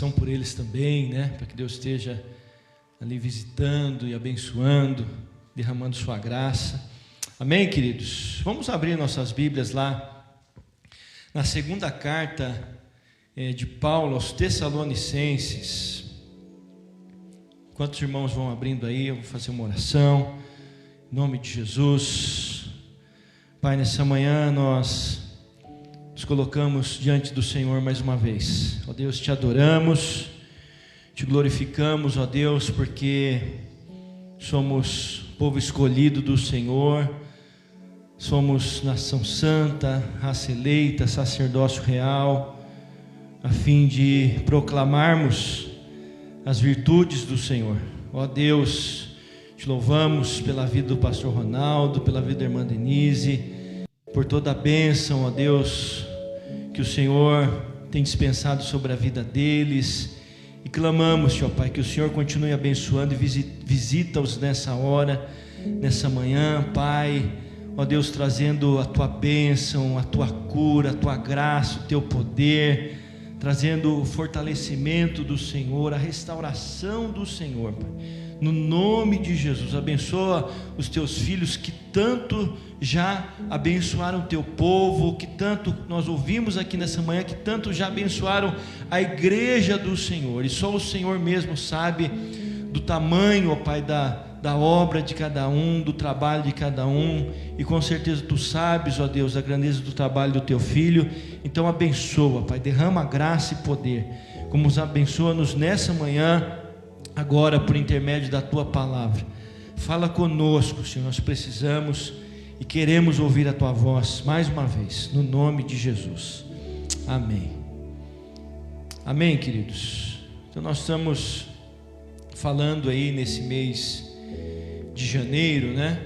oração por eles também, né? Para que Deus esteja ali visitando e abençoando, derramando sua graça. Amém, queridos? Vamos abrir nossas Bíblias lá na segunda carta de Paulo aos Tessalonicenses. Enquanto os irmãos vão abrindo aí, eu vou fazer uma oração em nome de Jesus. Pai, nessa manhã nós nos colocamos diante do Senhor mais uma vez. Ó Deus, te adoramos, te glorificamos, ó Deus, porque somos povo escolhido do Senhor, somos nação santa, raça eleita, sacerdócio real, a fim de proclamarmos as virtudes do Senhor. Ó Deus, te louvamos pela vida do pastor Ronaldo, pela vida da irmã Denise, por toda a bênção, ó Deus, que o Senhor tem dispensado sobre a vida deles, e clamamos, ó Pai, que o Senhor continue abençoando e visita-os nessa hora, nessa manhã, Pai, ó Deus, trazendo a Tua bênção, a Tua cura, a Tua graça, o Teu poder, trazendo o fortalecimento do Senhor, a restauração do Senhor, Pai. No nome de Jesus, abençoa os teus filhos que tanto já abençoaram o teu povo, que tanto nós ouvimos aqui nessa manhã, que tanto já abençoaram a igreja do Senhor, e só o Senhor mesmo sabe do tamanho, ó Pai, da obra de cada um, do trabalho de cada um, e com certeza Tu sabes, ó Deus, a grandeza do trabalho do Teu Filho. Então abençoa, Pai, derrama graça e poder, como nos abençoa-nos nessa manhã, agora por intermédio da Tua palavra. Fala conosco, Senhor, nós precisamos e queremos ouvir a Tua voz mais uma vez, no nome de Jesus, amém. Amém, queridos. Então nós estamos falando aí nesse mês de janeiro, né,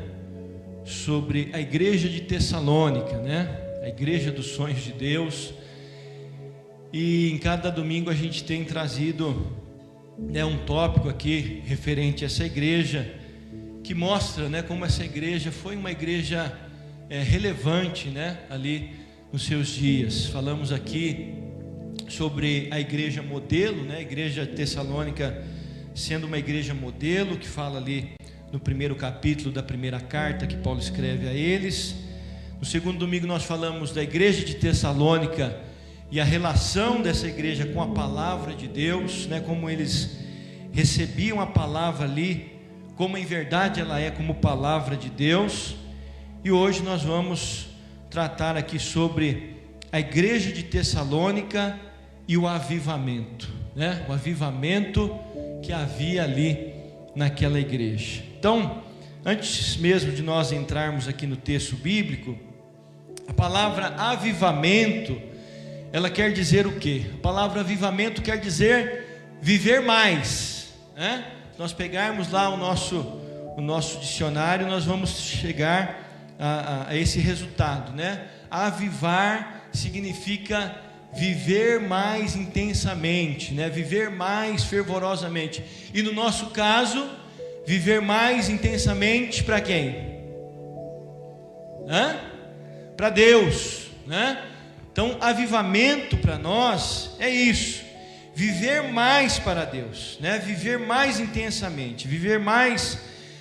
sobre a igreja de Tessalônica, né, a igreja dos sonhos de Deus, e em cada domingo a gente tem trazido, né, um tópico aqui referente a essa igreja, que mostra, né, como essa igreja foi uma igreja relevante, né, ali nos seus dias. Falamos aqui sobre a igreja modelo, né, a igreja de Tessalônica sendo uma igreja modelo, que fala ali no primeiro capítulo da primeira carta que Paulo escreve a eles. No segundo domingo nós falamos da igreja de Tessalônica e a relação dessa igreja com a palavra de Deus, né, como eles recebiam a palavra ali, como em verdade ela é como palavra de Deus. E hoje nós vamos tratar aqui sobre a igreja de Tessalônica e o avivamento, né, o avivamento que havia ali naquela igreja. Então, antes mesmo de nós entrarmos aqui no texto bíblico, a palavra avivamento, ela quer dizer o quê? A palavra avivamento quer dizer viver mais, né? Se nós pegarmos lá o nosso dicionário, nós vamos chegar a esse resultado, né? Avivar significa viver mais intensamente, né? Viver mais fervorosamente. E no nosso caso, viver mais intensamente para quem? Para Deus, né? Então, avivamento para nós é isso, viver mais para Deus, né? Viver mais intensamente, viver mais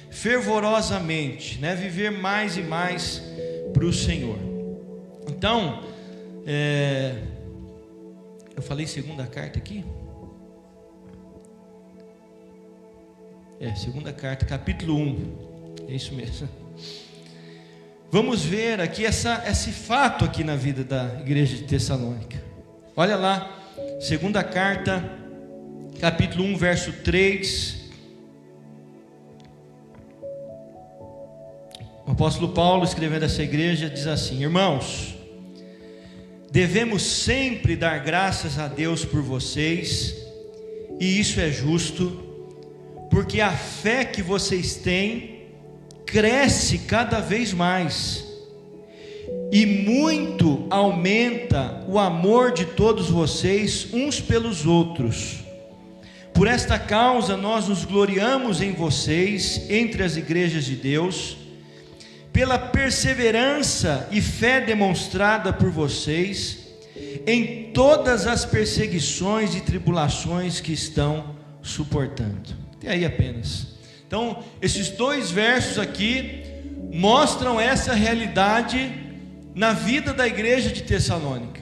fervorosamente, né? Viver mais e mais para o Senhor. Então, eu falei segunda carta aqui? Segunda carta, capítulo 1, é isso mesmo. Vamos ver aqui esse fato aqui na vida da igreja de Tessalônica. Olha lá, segunda carta, capítulo 1, verso 3. O apóstolo Paulo, escrevendo essa igreja, diz assim: irmãos, devemos sempre dar graças a Deus por vocês, e isso é justo, porque a fé que vocês têm cresce cada vez mais, e muito aumenta o amor de todos vocês uns pelos outros. Por esta causa nós nos gloriamos em vocês entre as igrejas de Deus, pela perseverança e fé demonstrada por vocês, em todas as perseguições e tribulações que estão suportando. Até aí apenas. Então, esses 2 versos aqui mostram essa realidade na vida da igreja de Tessalônica.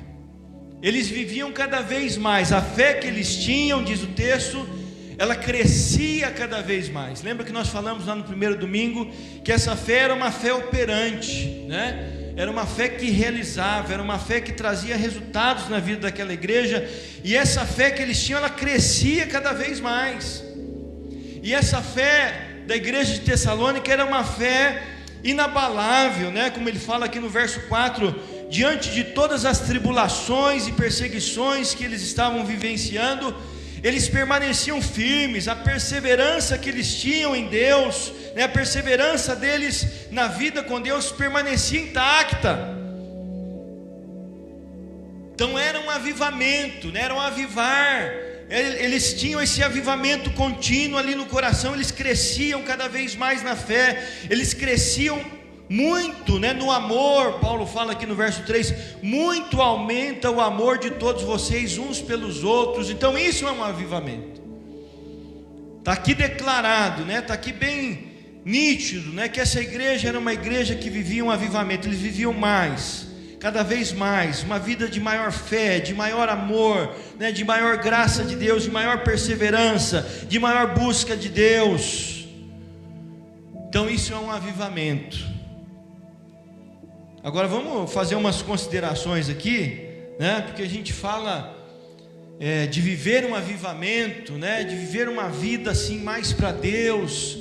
Eles viviam cada vez mais, a fé que eles tinham, diz o texto, ela crescia cada vez mais. Lembra que nós falamos lá no primeiro domingo que essa fé era uma fé operante, né? Era uma fé que realizava, era uma fé que trazia resultados na vida daquela igreja, e essa fé que eles tinham, ela crescia cada vez mais. E essa fé da igreja de Tessalônica era uma fé inabalável, né? Como ele fala aqui no verso 4, diante de todas as tribulações e perseguições que eles estavam vivenciando, eles permaneciam firmes. A perseverança que eles tinham em Deus, né, a perseverança deles na vida com Deus permanecia intacta. Então era um avivamento, né, era um avivar. Eles tinham esse avivamento contínuo ali no coração. Eles cresciam cada vez mais na fé, eles cresciam muito, né, no amor. Paulo fala aqui no verso 3, muito aumenta o amor de todos vocês uns pelos outros. Então isso é um avivamento, está aqui declarado, né, está aqui bem nítido, né, que essa igreja era uma igreja que vivia um avivamento. Eles viviam mais, cada vez mais, uma vida de maior fé, de maior amor, né, de maior graça de Deus, de maior perseverança, de maior busca de Deus. Então isso é um avivamento. Agora vamos fazer umas considerações aqui, né? Porque a gente fala de viver um avivamento, né? De viver uma vida assim mais para Deus,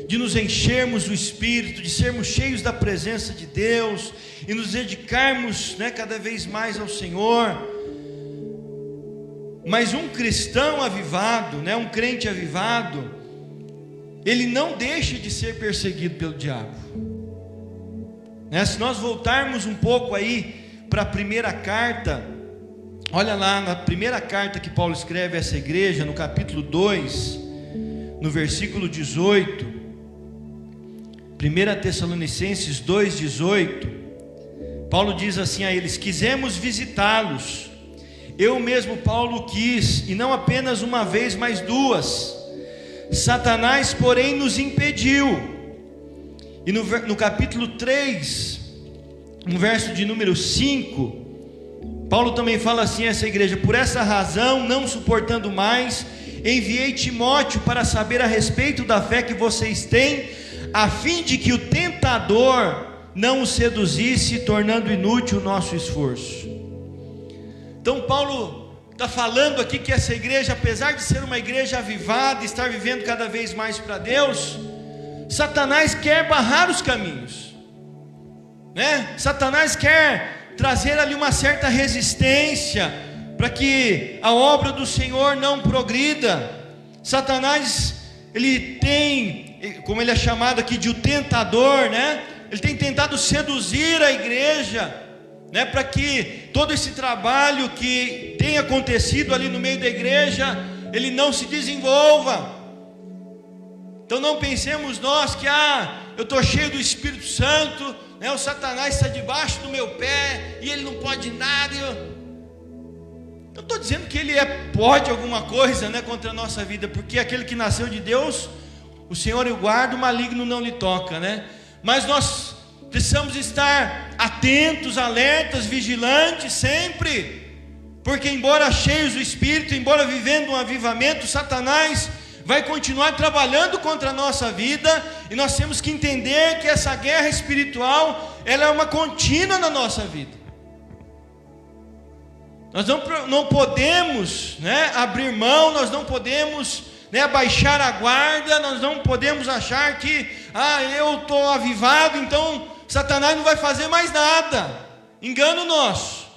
de nos enchermos do Espírito, de sermos cheios da presença de Deus e nos dedicarmos, né, cada vez mais ao Senhor. Mas um cristão avivado, né, um crente avivado, ele não deixa de ser perseguido pelo diabo. Se nós voltarmos um pouco aí para a primeira carta, olha lá na primeira carta que Paulo escreve a essa igreja, no capítulo 2, no versículo 18, 1 Tessalonicenses 2,18, Paulo diz assim a eles: quisemos visitá-los, eu mesmo Paulo quis, e não apenas uma vez, mas 2, Satanás porém nos impediu. E no capítulo 3, no verso de número 5, Paulo também fala assim a essa igreja: por essa razão, não suportando mais, enviei Timóteo para saber a respeito da fé que vocês têm, a fim de que o tentador não os seduzisse, tornando inútil o nosso esforço. Então Paulo está falando aqui que essa igreja, apesar de ser uma igreja avivada, estar vivendo cada vez mais para Deus, Satanás quer barrar os caminhos, né? Satanás quer trazer ali uma certa resistência para que a obra do Senhor não progrida. Satanás, ele tem, como ele é chamado aqui de o tentador, né? Ele tem tentado seduzir a igreja, né? Para que todo esse trabalho que tem acontecido ali no meio da igreja, ele não se desenvolva. Então não pensemos nós que eu estou cheio do Espírito Santo, né? O Satanás está debaixo do meu pé e ele não pode nada. Eu estou dizendo que ele pode alguma coisa, né, contra a nossa vida, porque aquele que nasceu de Deus, o Senhor o guarda, o maligno não lhe toca, né? Mas nós precisamos estar atentos, alertas, vigilantes sempre, porque embora cheios do Espírito, embora vivendo um avivamento, Satanás vai continuar trabalhando contra a nossa vida, e nós temos que entender que essa guerra espiritual, ela é uma contínua na nossa vida. Nós não podemos, né, abrir mão, nós não podemos, né, abaixar a guarda, nós não podemos achar que, eu estou avivado, então Satanás não vai fazer mais nada. Engano nosso.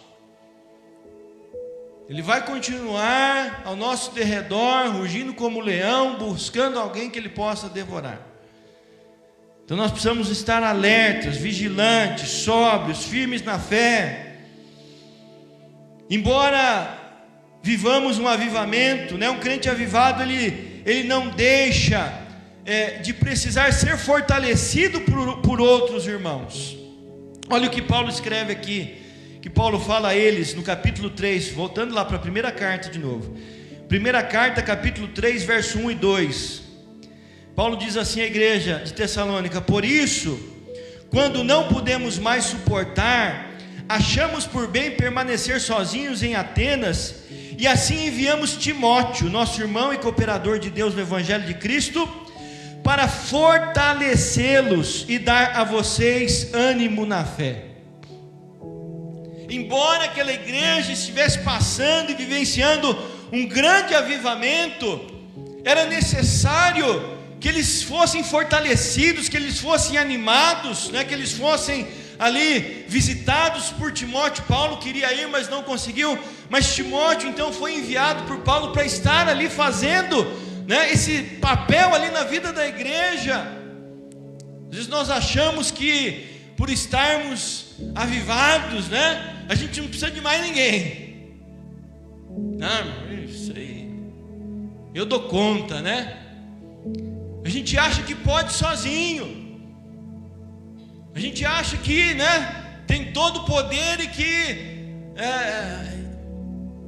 Ele vai continuar ao nosso derredor, rugindo como leão, buscando alguém que ele possa devorar. Então nós precisamos estar alertas, vigilantes, sóbrios, firmes na fé. Embora vivamos um avivamento, né, um crente avivado, ele não deixa de precisar ser fortalecido por outros irmãos. Olha o que Paulo escreve aqui, que Paulo fala a eles no capítulo 3, voltando lá para a primeira carta de novo. Primeira carta, capítulo 3, verso 1 e 2. Paulo diz assim à igreja de Tessalônica: por isso, quando não pudemos mais suportar, achamos por bem permanecer sozinhos em Atenas, e assim enviamos Timóteo, nosso irmão e cooperador de Deus no Evangelho de Cristo, para fortalecê-los e dar a vocês ânimo na fé. Embora aquela igreja estivesse passando e vivenciando um grande avivamento, era necessário que eles fossem fortalecidos, que eles fossem animados, né? Que eles fossem ali visitados por Timóteo. Paulo queria ir, mas não conseguiu, mas Timóteo então foi enviado por Paulo para estar ali fazendo, né, esse papel ali na vida da igreja. Às vezes nós achamos que por estarmos avivados, né, a gente não precisa de mais ninguém. Não, isso aí eu dou conta, né? A gente acha que pode sozinho. A gente acha que, né, tem todo o poder e que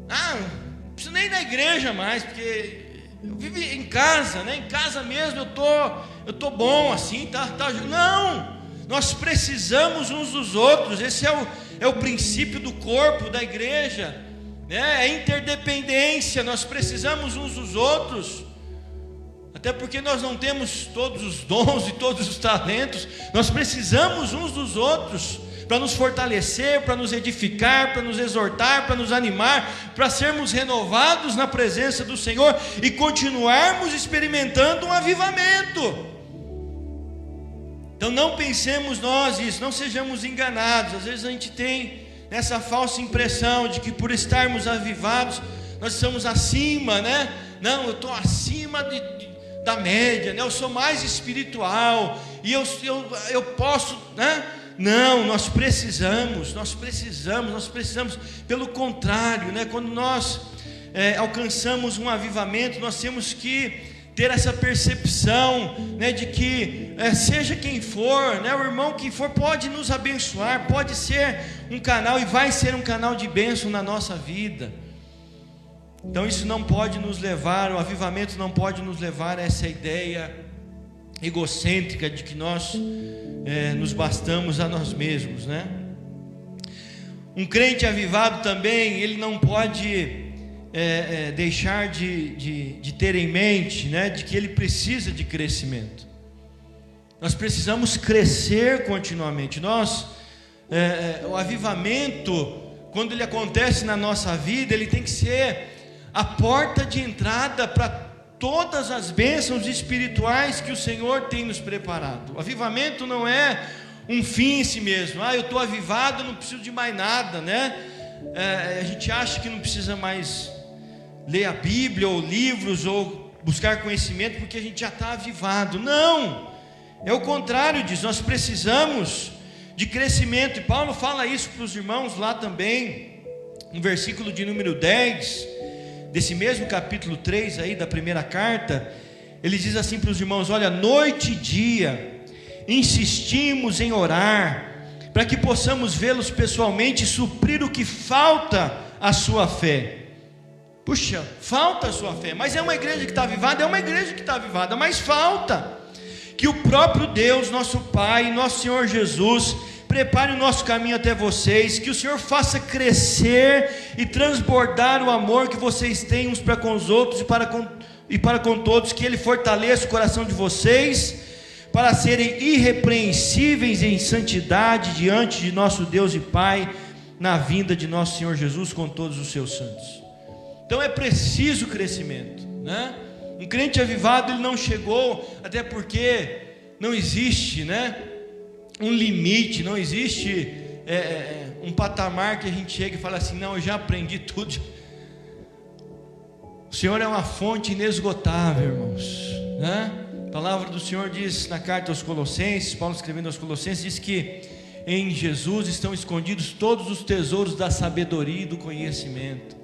não precisa nem ir na igreja mais, porque eu vivo em casa, né? Em casa mesmo eu tô bom assim, tá. Não, nós precisamos uns dos outros. Esse é o princípio do corpo da igreja, né? É interdependência. Nós precisamos uns dos outros. Até porque nós não temos todos os dons e todos os talentos. Nós precisamos uns dos outros para nos fortalecer, para nos edificar, para nos exortar, para nos animar, para sermos renovados na presença do Senhor e continuarmos experimentando um avivamento. Então não pensemos nós isso, não sejamos enganados. Às vezes a gente tem essa falsa impressão de que por estarmos avivados nós estamos acima, né? Não, eu estou acima da média, né? Eu sou mais espiritual e eu posso, né? Não, nós precisamos, pelo contrário, né? Quando nós alcançamos um avivamento, nós temos que ter essa percepção, né, de que seja quem for, né, o irmão que for pode nos abençoar, pode ser um canal e vai ser um canal de bênção na nossa vida. Então isso não pode nos levar, o avivamento não pode nos levar a essa ideia egocêntrica de que nós nos bastamos a nós mesmos, né? Um crente avivado também, ele não pode deixar de ter em mente, né, de que ele precisa de crescimento. Nós precisamos crescer continuamente. O avivamento, quando ele acontece na nossa vida, ele tem que ser a porta de entrada para todas as bênçãos espirituais que o Senhor tem nos preparado. O avivamento não é um fim em si mesmo. Eu estou avivado, não preciso de mais nada, né? A gente acha que não precisa mais ler a Bíblia ou livros ou buscar conhecimento porque a gente já está avivado. Não, é o contrário disso. Nós precisamos de crescimento, e Paulo fala isso para os irmãos lá também, no versículo de número 10 desse mesmo capítulo 3 aí da primeira carta. Ele diz assim para os irmãos: olha, noite e dia insistimos em orar para que possamos vê-los pessoalmente e suprir o que falta à sua fé. Puxa, falta a sua fé, mas é uma igreja que está avivada, mas falta que o próprio Deus, nosso Pai, nosso Senhor Jesus, prepare o nosso caminho até vocês, que o Senhor faça crescer e transbordar o amor que vocês têm uns para com os outros e para com todos, que Ele fortaleça o coração de vocês, para serem irrepreensíveis em santidade diante de nosso Deus e Pai, na vinda de nosso Senhor Jesus com todos os seus santos. Então é preciso crescimento, né? Um crente avivado, ele não chegou, até porque não existe, né, um limite, não existe um patamar que a gente chega e fala assim: não, eu já aprendi tudo. O Senhor é uma fonte inesgotável, irmãos, né? A palavra do Senhor diz na carta aos Colossenses, Paulo escrevendo aos Colossenses, diz que em Jesus estão escondidos todos os tesouros da sabedoria e do conhecimento.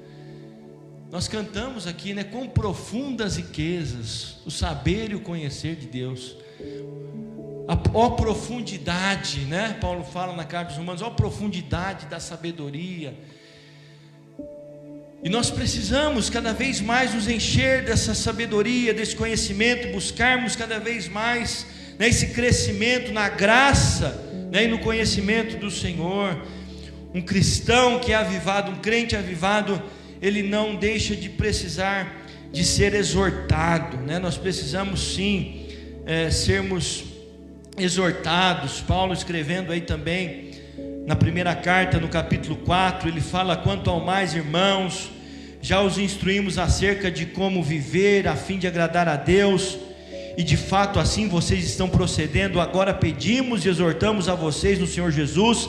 Nós cantamos aqui, né, com profundas riquezas, o saber e o conhecer de Deus. Ó profundidade, né? Paulo fala na carta aos Romanos, ó profundidade da sabedoria. E nós precisamos cada vez mais nos encher dessa sabedoria, desse conhecimento, buscarmos cada vez mais, né, esse crescimento na graça, né, e no conhecimento do Senhor. Um cristão que é avivado, um crente avivado, ele não deixa de precisar de ser exortado, né? Nós precisamos sim sermos exortados. Paulo escrevendo aí também na primeira carta, no capítulo 4, ele fala: quanto ao mais, irmãos, já os instruímos acerca de como viver a fim de agradar a Deus, e de fato assim vocês estão procedendo. Agora pedimos e exortamos a vocês no Senhor Jesus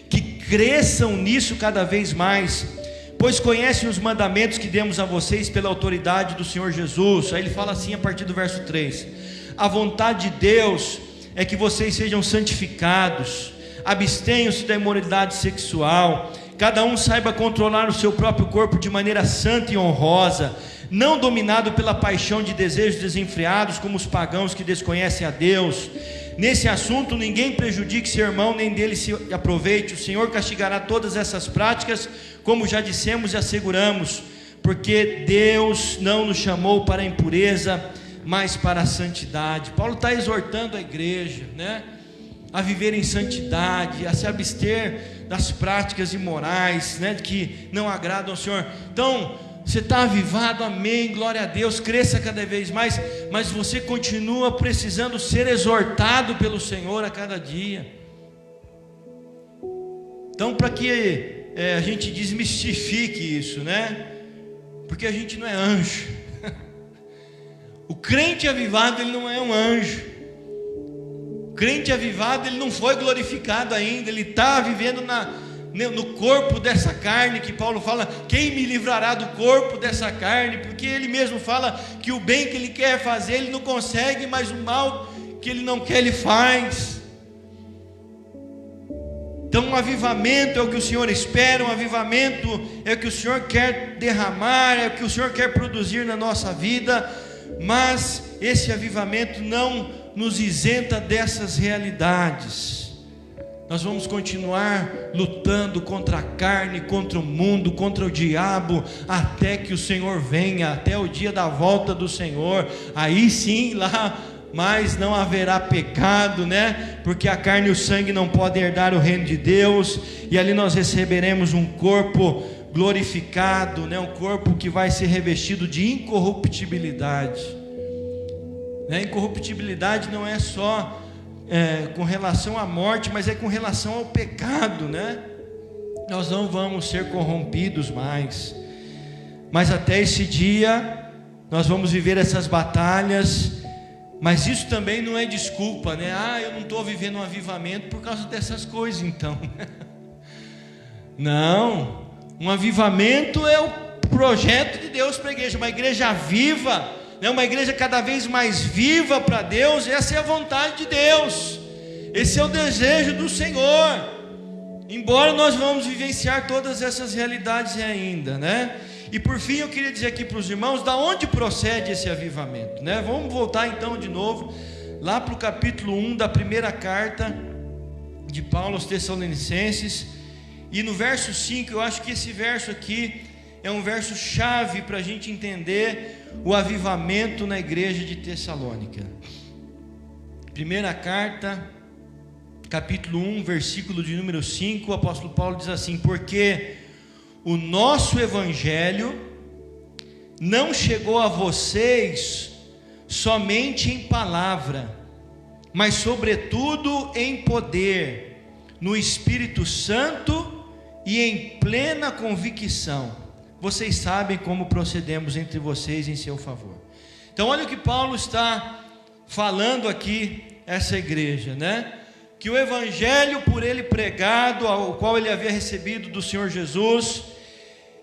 que cresçam nisso cada vez mais, pois conhecem os mandamentos que demos a vocês pela autoridade do Senhor Jesus. Aí ele fala assim a partir do verso 3: a vontade de Deus é que vocês sejam santificados, abstenham-se da imoralidade sexual, cada um saiba controlar o seu próprio corpo de maneira santa e honrosa, não dominado pela paixão de desejos desenfreados como os pagãos que desconhecem a Deus. Nesse assunto ninguém prejudique seu irmão, nem dele se aproveite. O Senhor castigará todas essas práticas, como já dissemos e asseguramos, porque Deus não nos chamou para a impureza, mas para a santidade. Paulo está exortando a igreja, né, a viver em santidade, a se abster das práticas imorais, né, que não agradam ao Senhor. Então, você está avivado, amém, glória a Deus, cresça cada vez mais, mas você continua precisando ser exortado pelo Senhor a cada dia. Então, para que a gente desmistifique isso, né, porque a gente não é anjo. O crente avivado, ele não é um anjo. O crente avivado, ele não foi glorificado ainda. Ele está vivendo no corpo dessa carne, que Paulo fala: quem me livrará do corpo dessa carne? Porque ele mesmo fala que o bem que ele quer fazer, ele não consegue, mas o mal que ele não quer, ele faz. Então um avivamento é o que o Senhor espera, um avivamento é o que o Senhor quer derramar, é o que o Senhor quer produzir na nossa vida. Mas esse avivamento não nos isenta dessas realidades. Nós vamos continuar lutando contra a carne, contra o mundo, contra o diabo, até que o Senhor venha, até o dia da volta do Senhor. Aí sim, lá mais não haverá pecado, né? Porque a carne e o sangue não podem herdar o reino de Deus, e ali nós receberemos um corpo glorificado, né? Um corpo que vai ser revestido de incorruptibilidade, né? Incorruptibilidade não é só com relação à morte, mas é com relação ao pecado, né? Nós não vamos ser corrompidos mais, mas até esse dia nós vamos viver essas batalhas. Mas isso também não é desculpa, né? Eu não estou vivendo um avivamento por causa dessas coisas, então. Não. Um avivamento é o projeto de Deus para a igreja, uma igreja viva, né? Uma igreja cada vez mais viva para Deus. Essa é a vontade de Deus, esse é o desejo do Senhor, embora nós vamos vivenciar todas essas realidades ainda, né? E por fim eu queria dizer aqui para os irmãos, da onde procede esse avivamento, né? Vamos voltar então de novo, lá para o capítulo 1 da primeira carta de Paulo aos Tessalonicenses. E no verso 5, eu acho que esse verso aqui é um verso chave para a gente entender o avivamento na igreja de Tessalônica. Primeira carta, capítulo 1, versículo de número 5, o apóstolo Paulo diz assim: porque o nosso evangelho não chegou a vocês somente em palavra, mas sobretudo em poder, no Espírito Santo e em plena convicção. Vocês sabem como procedemos entre vocês em seu favor. Então olha o que Paulo está falando aqui, essa igreja, né? Que o evangelho por ele pregado, ao qual ele havia recebido do Senhor Jesus,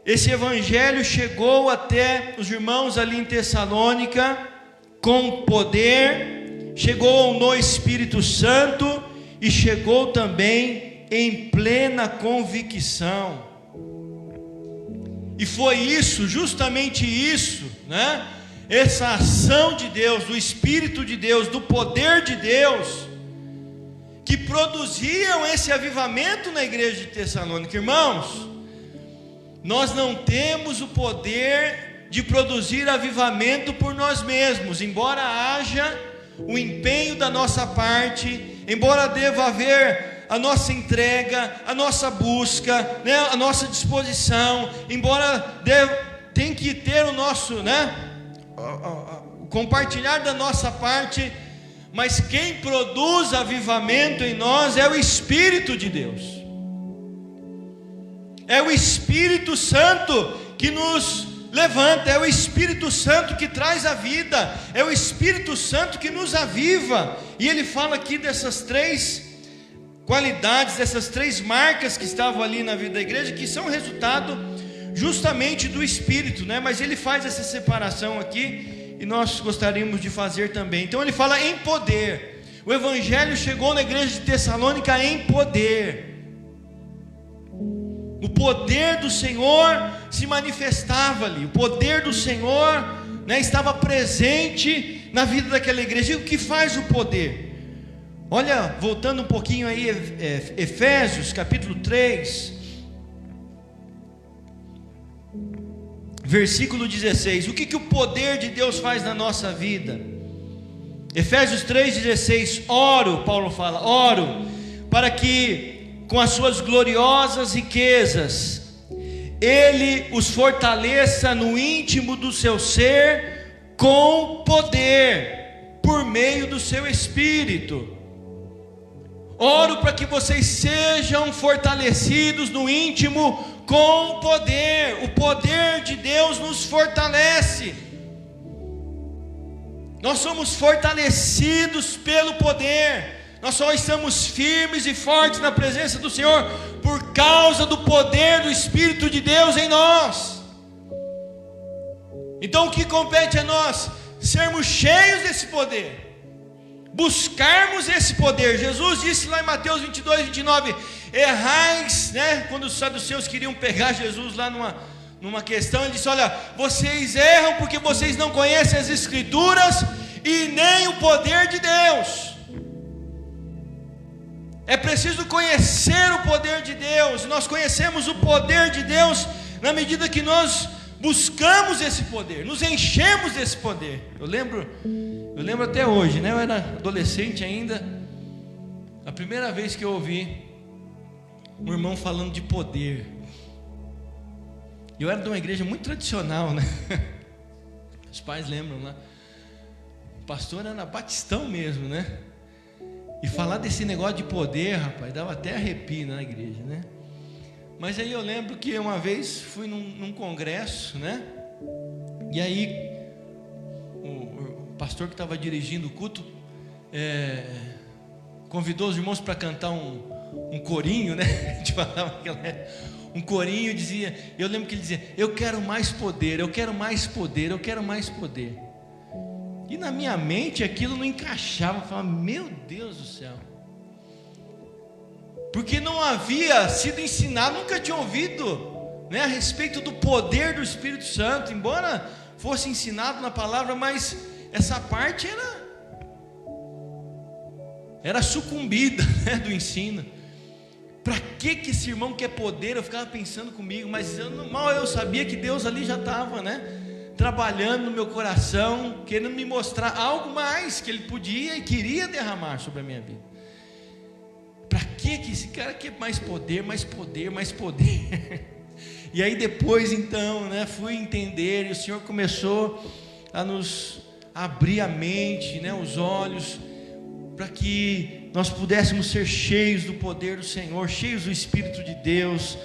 esse evangelho chegou até os irmãos ali em Tessalônica com poder, chegou no Espírito Santo e chegou também em plena convicção. E foi isso, justamente isso, essa ação de Deus, do Espírito de Deus, do poder de Deus, produziam esse avivamento na igreja de Tessalônica. Irmãos, nós não temos o poder de produzir avivamento por nós mesmos, embora haja o empenho da nossa parte, embora deva haver a nossa entrega, a nossa busca, né, a nossa disposição, embora tem que ter o nosso, né, compartilhar da nossa parte, mas quem produz avivamento em nós é o Espírito de Deus. É o Espírito Santo que nos levanta, é o Espírito Santo que traz a vida, é o Espírito Santo que nos aviva. E ele fala aqui dessas três qualidades, dessas três marcas que estavam ali na vida da igreja, que são resultado justamente do Espírito, né? Mas ele faz essa separação aqui, e nós gostaríamos de fazer também. Então ele fala em poder. O Evangelho chegou na igreja de Tessalônica em poder. O poder do Senhor se manifestava ali, o poder do Senhor, né, estava presente na vida daquela igreja. E o que faz o poder? Olha, voltando um pouquinho aí, Efésios capítulo 3, versículo 16. O que o poder de Deus faz na nossa vida? Efésios 3,16. Oro, Paulo fala, oro para que com as suas gloriosas riquezas Ele os fortaleça no íntimo do seu ser com poder, por meio do seu Espírito. Oro para que vocês sejam fortalecidos no íntimo com poder. O poder de Deus nos fortalece. Nós somos fortalecidos pelo poder. Nós só estamos firmes e fortes na presença do Senhor por causa do poder do Espírito de Deus em nós. Então o que compete a nós? Sermos cheios desse poder, buscarmos esse poder. Jesus disse lá em Mateus 22, 29, errais, né? Quando os saduceus queriam pegar Jesus lá numa questão, ele disse, olha, vocês erram porque vocês não conhecem as Escrituras e nem o poder de Deus. É preciso conhecer o poder de Deus. Nós conhecemos o poder de Deus na medida que nós buscamos esse poder, nos enchemos desse poder. Eu lembro até hoje, né? Eu era adolescente ainda. A primeira vez que eu ouvi um irmão falando de poder. Eu era de uma igreja muito tradicional, né? Os pais lembram lá. O pastor era batistão mesmo, né? E falar desse negócio de poder, rapaz, dava até arrepio na igreja, né? Mas aí eu lembro que uma vez fui num congresso, né? E aí o pastor que estava dirigindo o culto convidou os irmãos para cantar um corinho, né? A gente falava um corinho, dizia. Eu lembro que ele dizia: eu quero mais poder, eu quero mais poder, eu quero mais poder. E na minha mente aquilo não encaixava. Eu falava: meu Deus do céu, porque não havia sido ensinado, nunca tinha ouvido, né, a respeito do poder do Espírito Santo, embora fosse ensinado na palavra, mas essa parte era sucumbida, né, do ensino. Para que esse irmão quer poder? Eu ficava pensando comigo, mas mal eu sabia que Deus ali já estava, né, trabalhando no meu coração, querendo me mostrar algo mais que Ele podia e queria derramar sobre a minha vida. Para que esse cara quer mais poder, mais poder, mais poder? E aí depois então, né, fui entender, e o Senhor começou a nos abrir a mente, né, os olhos, para que nós pudéssemos ser cheios do poder do Senhor, cheios do Espírito de Deus.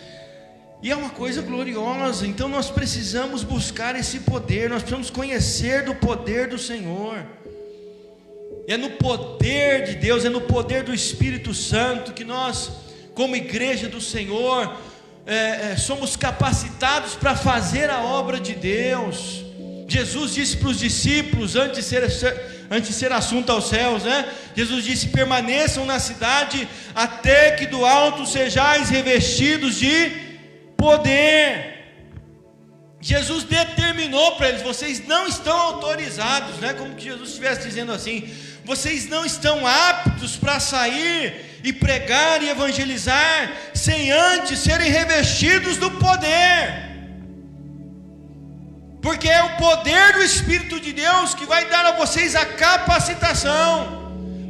E é uma coisa gloriosa. Então nós precisamos buscar esse poder, nós precisamos conhecer do poder do Senhor. É no poder de Deus, é no poder do Espírito Santo que nós, como igreja do Senhor, somos capacitados para fazer a obra de Deus. Jesus disse para os discípulos, antes de ser assunto aos céus, né? Jesus disse: permaneçam na cidade até que do alto sejais revestidos de poder. Jesus determinou para eles: vocês não estão autorizados, né? Como que Jesus estivesse dizendo assim: Vocês não estão aptos para sair e pregar e evangelizar sem antes serem revestidos do poder. Porque é o poder do Espírito de Deus que vai dar a vocês a capacitação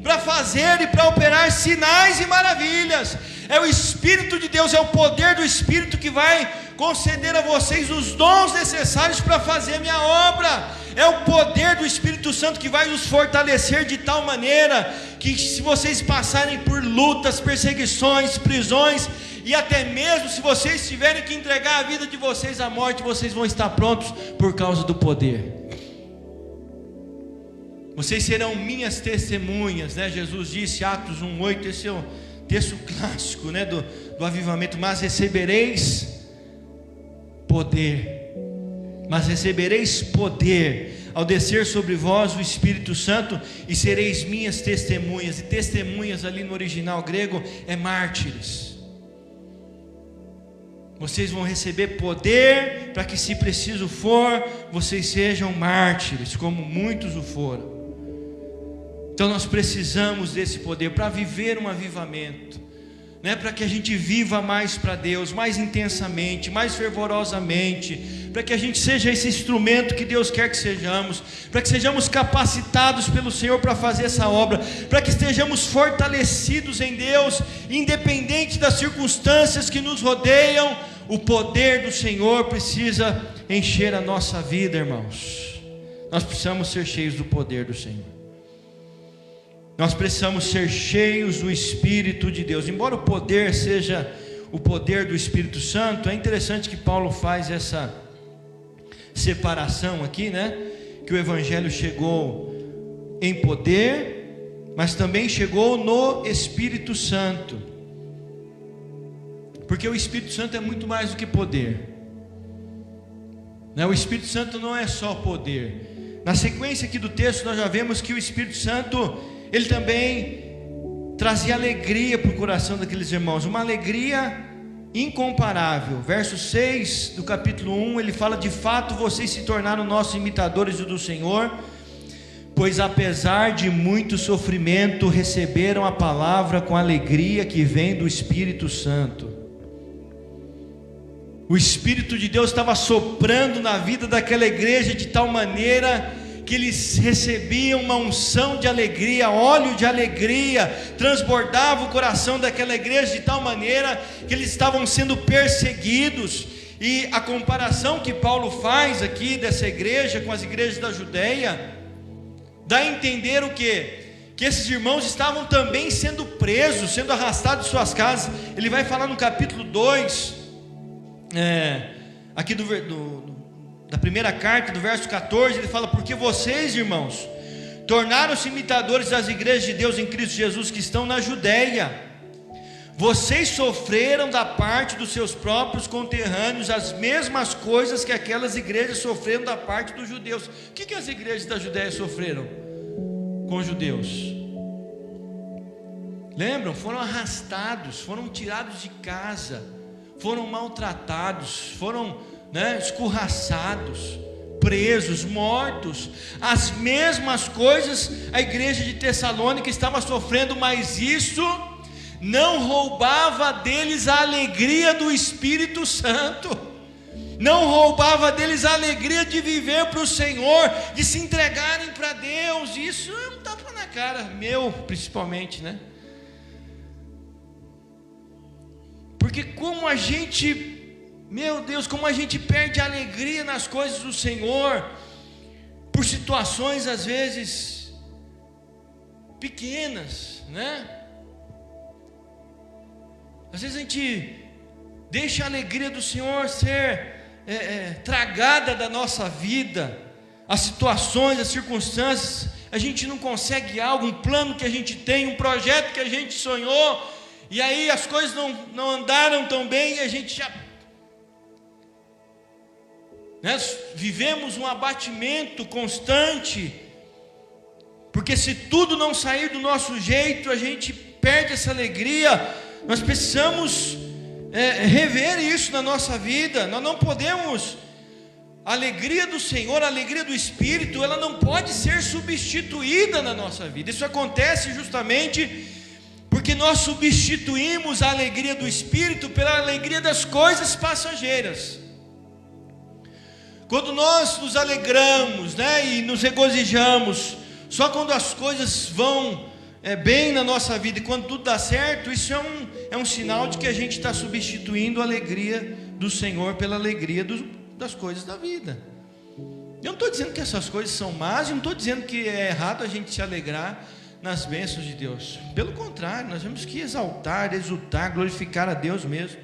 para fazer e para operar sinais e maravilhas. É o Espírito de Deus, é o poder do Espírito que vai conceder a vocês os dons necessários para fazer a minha obra. É o poder do Espírito Santo que vai nos fortalecer de tal maneira que, se vocês passarem por lutas, perseguições, prisões, e até mesmo se vocês tiverem que entregar a vida de vocês à morte, vocês vão estar prontos por causa do poder. Vocês serão minhas testemunhas, né? Jesus disse, Atos 1:8, esse é o texto clássico, né, do avivamento. Mas recebereis poder ao descer sobre vós o Espírito Santo, e sereis minhas testemunhas. E testemunhas ali no original grego é mártires. Vocês vão receber poder para que, se preciso for, vocês sejam mártires, como muitos o foram. Então nós precisamos desse poder para viver um avivamento, né? Para que a gente viva mais para Deus, mais intensamente, mais fervorosamente, para que a gente seja esse instrumento que Deus quer que sejamos, para que sejamos capacitados pelo Senhor para fazer essa obra, para que estejamos fortalecidos em Deus, independente das circunstâncias que nos rodeiam. O poder do Senhor precisa encher a nossa vida, irmãos. Nós precisamos ser cheios do poder do Senhor. Nós precisamos ser cheios do Espírito de Deus. Embora o poder seja o poder do Espírito Santo, é interessante que Paulo faz essa separação aqui, né? Que o Evangelho chegou em poder, mas também chegou no Espírito Santo. Porque o Espírito Santo é muito mais do que poder, né? O Espírito Santo não é só poder. Na sequência aqui do texto nós já vemos que o Espírito Santo, ele também trazia alegria para o coração daqueles irmãos, uma alegria incomparável. Verso 6 do capítulo 1, ele fala: de fato vocês se tornaram nossos imitadores do Senhor, pois apesar de muito sofrimento, receberam a palavra com alegria que vem do Espírito Santo. O Espírito de Deus estava soprando na vida daquela igreja de tal maneira que eles recebiam uma unção de alegria, óleo de alegria, transbordava o coração daquela igreja de tal maneira que eles estavam sendo perseguidos. E a comparação que Paulo faz aqui dessa igreja com as igrejas da Judeia, dá a entender o quê? Que esses irmãos estavam também sendo presos, sendo arrastados de suas casas. Ele vai falar no capítulo 2, aqui da primeira carta, do verso 14, ele fala: porque vocês, irmãos, tornaram-se imitadores das igrejas de Deus em Cristo Jesus que estão na Judeia. Vocês sofreram da parte dos seus próprios conterrâneos as mesmas coisas que aquelas igrejas sofreram da parte dos judeus. O que as igrejas da Judeia sofreram com os judeus? Lembram? Foram arrastados, foram tirados de casa, foram maltratados, foram escorraçados, presos, mortos. As mesmas coisas a igreja de Tessalônica estava sofrendo, mas isso não roubava deles a alegria do Espírito Santo, não roubava deles a alegria de viver para o Senhor, de se entregarem para Deus. Isso é um tapa na cara, meu principalmente, né? Porque como a gente, meu Deus, como a gente perde a alegria nas coisas do Senhor, por situações às vezes pequenas, né? Às vezes a gente deixa a alegria do Senhor ser tragada da nossa vida, as situações, as circunstâncias. A gente não consegue algo, um plano que a gente tem, um projeto que a gente sonhou, e aí as coisas não andaram tão bem, e a gente já vivemos um abatimento constante, porque se tudo não sair do nosso jeito, a gente perde essa alegria. Nós precisamos rever isso na nossa vida. Nós não podemos A alegria do Senhor, a alegria do Espírito, ela não pode ser substituída na nossa vida. Isso acontece justamente porque nós substituímos a alegria do Espírito pela alegria das coisas passageiras. Quando nós nos alegramos, e nos regozijamos, só quando as coisas vão bem na nossa vida e quando tudo dá certo, isso é um sinal de que a gente está substituindo a alegria do Senhor pela alegria das coisas da vida. Eu não estou dizendo que essas coisas são más, eu não estou dizendo que é errado a gente se alegrar nas bênçãos de Deus. Pelo contrário, nós temos que exaltar, exultar, glorificar a Deus mesmo.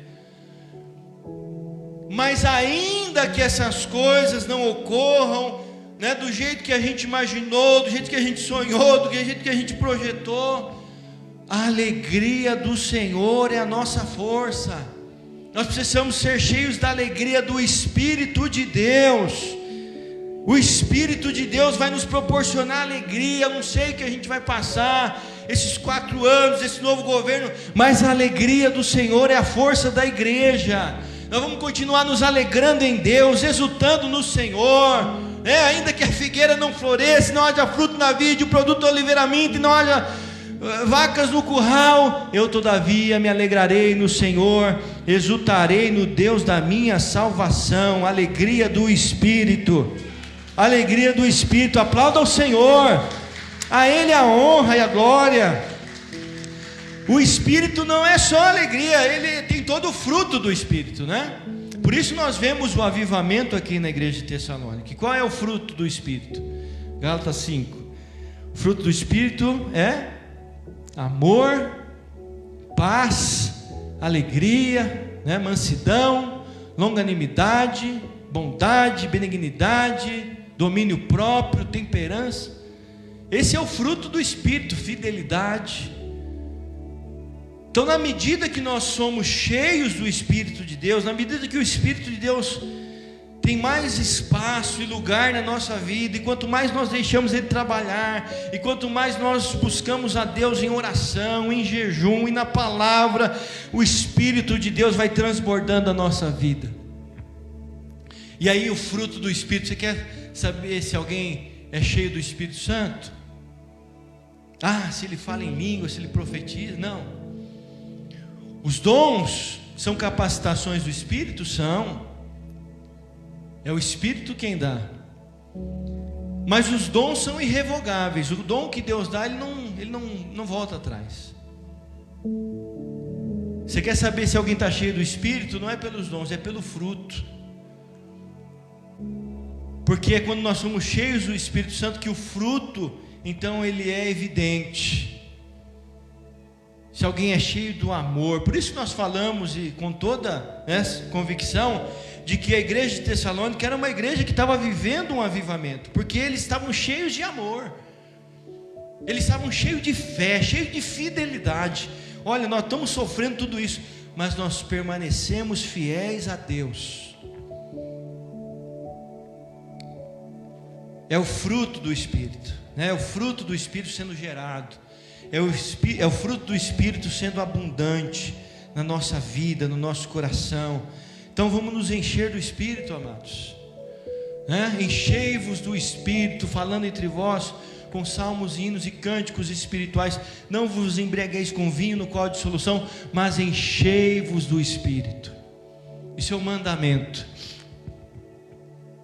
Mas ainda que essas coisas não ocorram, do jeito que a gente imaginou, do jeito que a gente sonhou, do jeito que a gente projetou, a alegria do Senhor é a nossa força. Nós precisamos ser cheios da alegria do Espírito de Deus. O Espírito de Deus vai nos proporcionar alegria. Eu não sei o que a gente vai passar esses 4 anos, esse novo governo, mas a alegria do Senhor é a força da igreja. Nós vamos continuar nos alegrando em Deus, exultando no Senhor, ainda que a figueira não floresça, não haja fruto na vide, o produto da oliveira minta, e não haja vacas no curral, eu todavia me alegrarei no Senhor, exultarei no Deus da minha salvação. Alegria do Espírito, alegria do Espírito. Aplauda ao Senhor, a Ele a honra e a glória. O Espírito não é só alegria, ele tem todo o fruto do Espírito, Por isso nós vemos o avivamento aqui na igreja de Tessalônica. Qual é o fruto do Espírito? Gálatas 5. O fruto do Espírito é amor, paz, alegria, mansidão, longanimidade, bondade, benignidade, domínio próprio, temperança. Esse é o fruto do Espírito, fidelidade. Então, na medida que nós somos cheios do Espírito de Deus, na medida que o Espírito de Deus tem mais espaço e lugar na nossa vida, e quanto mais nós deixamos Ele trabalhar, e quanto mais nós buscamos a Deus em oração, em jejum e na palavra, o Espírito de Deus vai transbordando a nossa vida. E aí o fruto do Espírito, você quer saber se alguém é cheio do Espírito Santo? Se ele fala em língua, se ele profetiza? Não. Os dons são capacitações do Espírito? São. É o Espírito quem dá. Mas os dons são irrevogáveis. O dom que Deus dá, ele não volta atrás. Você quer saber se alguém está cheio do Espírito? Não é pelos dons, é pelo fruto. Porque é quando nós somos cheios do Espírito Santo que o fruto, então, ele é evidente. Se alguém é cheio do amor, por isso nós falamos, e com toda convicção, de que a igreja de Tessalônica era uma igreja que estava vivendo um avivamento, porque eles estavam cheios de amor, eles estavam cheios de fé, cheios de fidelidade. Olha, nós estamos sofrendo tudo isso, mas nós permanecemos fiéis a Deus. É o fruto do Espírito, é o fruto do Espírito sendo gerado. É o fruto do Espírito sendo abundante na nossa vida, no nosso coração. Então vamos nos encher do Espírito, amados, Enchei-vos do Espírito, falando entre vós com salmos, hinos e cânticos espirituais. Não vos embriagueis com vinho, no qual há dissolução, mas enchei-vos do Espírito. Isso é um mandamento,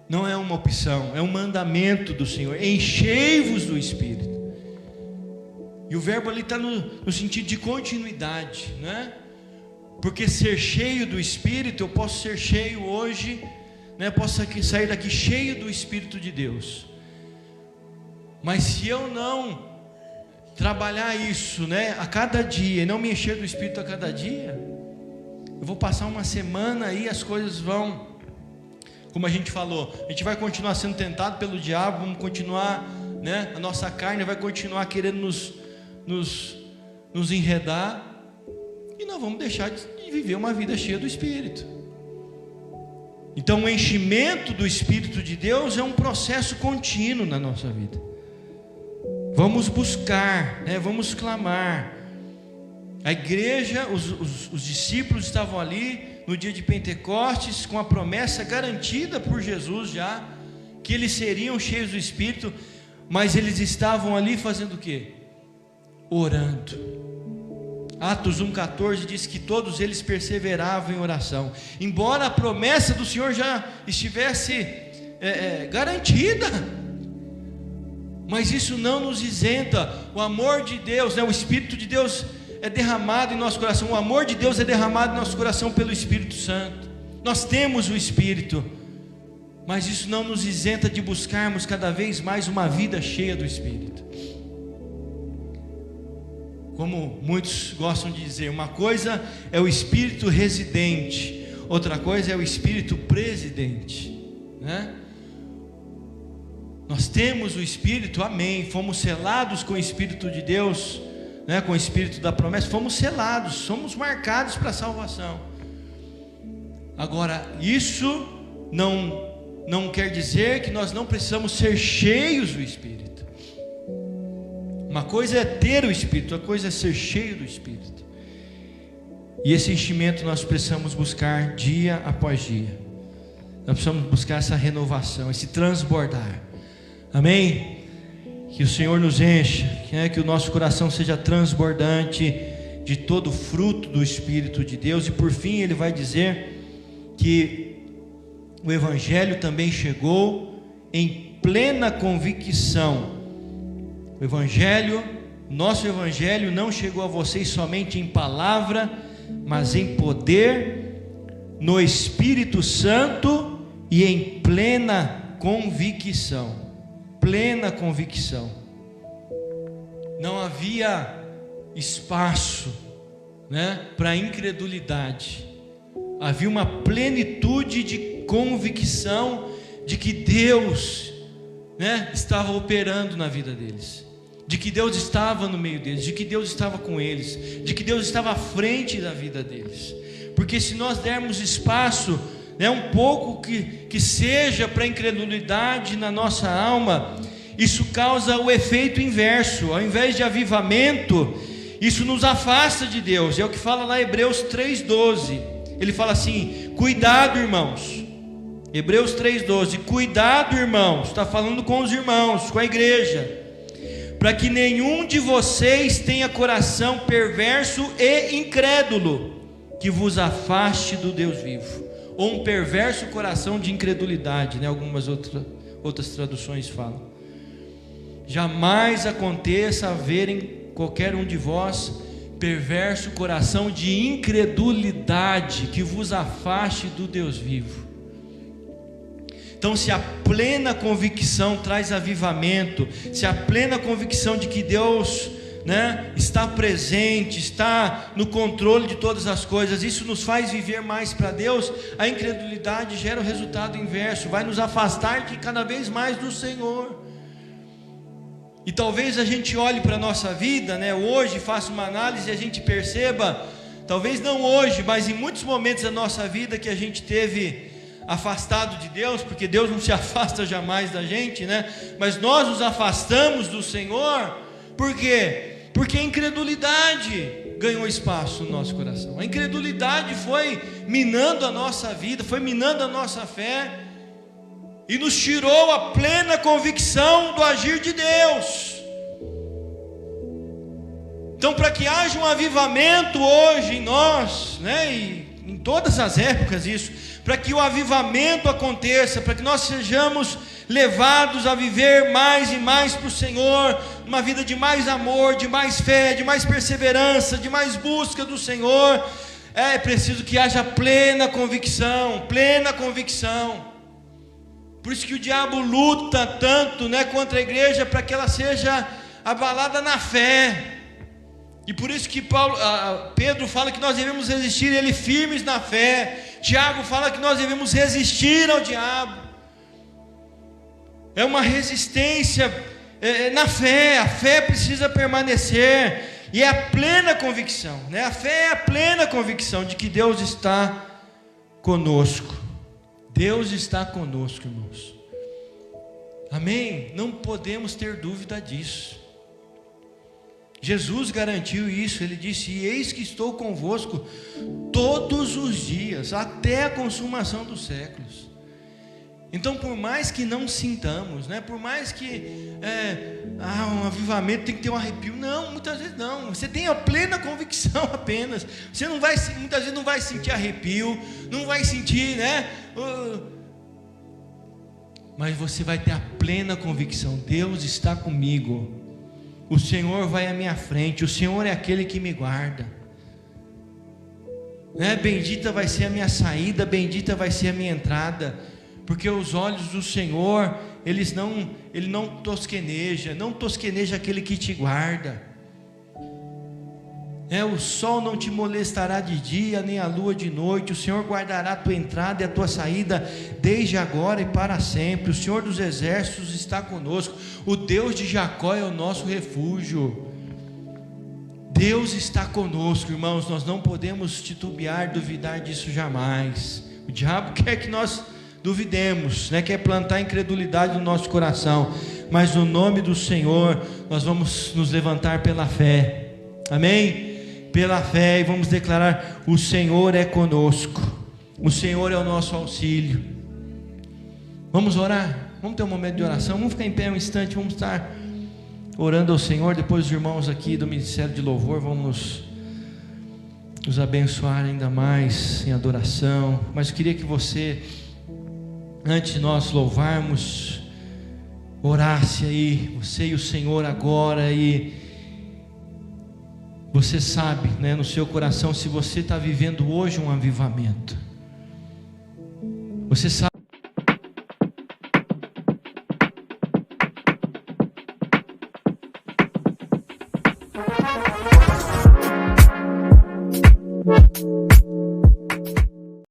não é uma opção, é um mandamento do Senhor. Enchei-vos do Espírito. E o verbo ali está no sentido de continuidade, Porque ser cheio do Espírito, eu posso ser cheio hoje, posso sair daqui cheio do Espírito de Deus. Mas se eu não trabalhar isso, a cada dia, e não me encher do Espírito a cada dia, eu vou passar uma semana aí, as coisas vão, como a gente falou, a gente vai continuar sendo tentado pelo diabo, vamos continuar, a nossa carne vai continuar querendo nos enredar, e nós vamos deixar de viver uma vida cheia do Espírito. Então o enchimento do Espírito de Deus é um processo contínuo na nossa vida. Vamos buscar, vamos clamar. A igreja, os discípulos estavam ali no dia de Pentecostes, com a promessa garantida por Jesus já, que eles seriam cheios do Espírito, mas eles estavam ali fazendo o quê? Orando. Atos 1,14 diz que todos eles perseveravam em oração, embora a promessa do Senhor já estivesse garantida, mas isso não nos isenta. O amor de Deus, o Espírito de Deus é derramado em nosso coração, o amor de Deus é derramado em nosso coração pelo Espírito Santo. Nós temos o Espírito, mas isso não nos isenta de buscarmos cada vez mais uma vida cheia do Espírito. Como muitos gostam de dizer, uma coisa é o Espírito residente, outra coisa é o Espírito presidente, né? Nós temos o Espírito, amém, fomos selados com o Espírito de Deus, né? Com o Espírito da promessa, fomos selados, somos marcados para a salvação. Agora, isso não quer dizer que nós não precisamos ser cheios do Espírito. Uma coisa é ter o Espírito, outra coisa é ser cheio do Espírito. E esse enchimento nós precisamos buscar dia após dia. Nós precisamos buscar essa renovação, esse transbordar. Amém? Que o Senhor nos encha, que o nosso coração seja transbordante de todo o fruto do Espírito de Deus. E por fim ele vai dizer que o Evangelho também chegou em plena convicção. O Evangelho, nosso Evangelho não chegou a vocês somente em palavra, mas em poder, no Espírito Santo e em plena convicção. Plena convicção. Não havia espaço, para incredulidade. Havia uma plenitude de convicção de que Deus, estava operando na vida deles, de que Deus estava no meio deles, de que Deus estava com eles, de que Deus estava à frente da vida deles. Porque se nós dermos espaço, um pouco que seja para a incredulidade na nossa alma, isso causa o efeito inverso. Ao invés de avivamento, isso nos afasta de Deus. É o que fala lá Hebreus 3,12. Ele fala assim: cuidado, irmãos. Hebreus 3,12, cuidado, irmãos, está falando com os irmãos, com a igreja, para que nenhum de vocês tenha coração perverso e incrédulo, que vos afaste do Deus vivo. Ou um perverso coração de incredulidade, algumas outras traduções falam. Jamais aconteça haver em qualquer um de vós perverso coração de incredulidade, que vos afaste do Deus vivo. Então, se a plena convicção traz avivamento, se a plena convicção de que Deus, está presente, está no controle de todas as coisas, isso nos faz viver mais para Deus, a incredulidade gera o resultado inverso, vai nos afastar de cada vez mais do Senhor. E talvez a gente olhe para a nossa vida, hoje, faça uma análise e a gente perceba, talvez não hoje, mas em muitos momentos da nossa vida que a gente teve afastado de Deus, porque Deus não se afasta jamais da gente, mas nós nos afastamos do Senhor. Por quê? Porque a incredulidade ganhou espaço no nosso coração. A incredulidade foi minando a nossa vida, foi minando a nossa fé, e nos tirou a plena convicção do agir de Deus. Então, para que haja um avivamento hoje em nós, e em todas as épocas isso, para que o avivamento aconteça, para que nós sejamos levados a viver mais e mais para o Senhor, uma vida de mais amor, de mais fé, de mais perseverança, de mais busca do Senhor, é preciso que haja plena convicção, plena convicção. Por isso que o diabo luta tanto, contra a igreja, para que ela seja abalada na fé. E por isso que Pedro fala que nós devemos resistir ele firmes na fé. Tiago fala que nós devemos resistir ao diabo. É uma resistência na fé. A fé precisa permanecer. E é a plena convicção, A fé é a plena convicção de que Deus está conosco. Deus está conosco, irmãos. Amém? Não podemos ter dúvida disso. Jesus garantiu isso, ele disse: eis que estou convosco todos os dias, até a consumação dos séculos. Então, por mais que não sintamos, né? Por mais que um avivamento tem que ter um arrepio, não, muitas vezes não. Você tem a plena convicção apenas. Você não vai, muitas vezes não vai sentir arrepio, não vai sentir, né? Mas você vai ter a plena convicção: Deus está comigo, o Senhor vai à minha frente, o Senhor é aquele que me guarda, né? Bendita vai ser a minha saída, bendita vai ser a minha entrada, porque os olhos do Senhor, Ele não tosqueneja aquele que te guarda. O sol não te molestará de dia, nem a lua de noite. O Senhor guardará a tua entrada e a tua saída, desde agora e para sempre. O Senhor dos exércitos está conosco. O Deus de Jacó é o nosso refúgio. Deus está conosco, irmãos. Nós não podemos titubear, duvidar disso jamais. O diabo quer que nós duvidemos, né? Quer plantar incredulidade no nosso coração. Mas no nome do Senhor, nós vamos nos levantar pela fé. Amém? Pela fé, e vamos declarar: o Senhor é conosco, o Senhor é o nosso auxílio. Vamos orar, vamos ter um momento de oração, vamos ficar em pé um instante, vamos estar orando ao Senhor. Depois os irmãos aqui do Ministério de Louvor vão nos abençoar ainda mais em adoração. Mas eu queria que você, antes de nós louvarmos, orasse aí, você e o Senhor agora. E você sabe, né, no seu coração, se você está vivendo hoje um avivamento. Você sabe